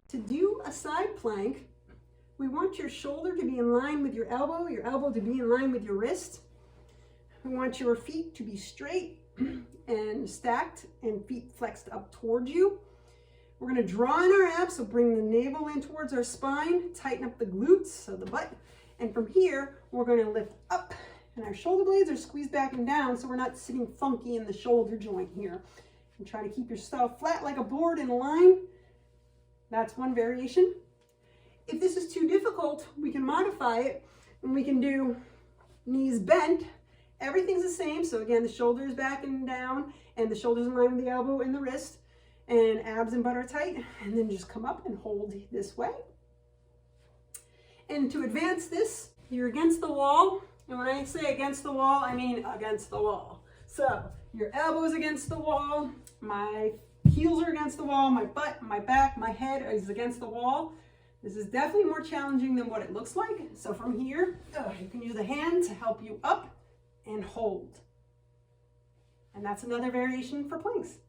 To do a side plank, we want your shoulder to be in line with your elbow to be in line with your wrist. We want your feet to be straight and stacked and feet flexed up towards you. We're going to draw in our abs, so bring the navel in towards our spine, tighten up the glutes, so the butt. And from here, we're going to lift up, and our shoulder blades are squeezed back and down, so we're not sitting funky in the shoulder joint here. And try to keep yourself flat like a board in line. That's one variation. If this is too difficult, we can modify it, and we can do knees bent. Everything's the same, so again, the shoulders back and down, and the shoulders in line with the elbow and the wrist. And abs and butt are tight, and then just come up and hold this way. And to advance this, you're against the wall. And when I say against the wall, I mean against the wall. So your elbows against the wall, my heels are against the wall, my butt, my back, my head is against the wall. This is definitely more challenging than what it looks like. So from here, you can use a hand to help you up and hold. And that's another variation for planks.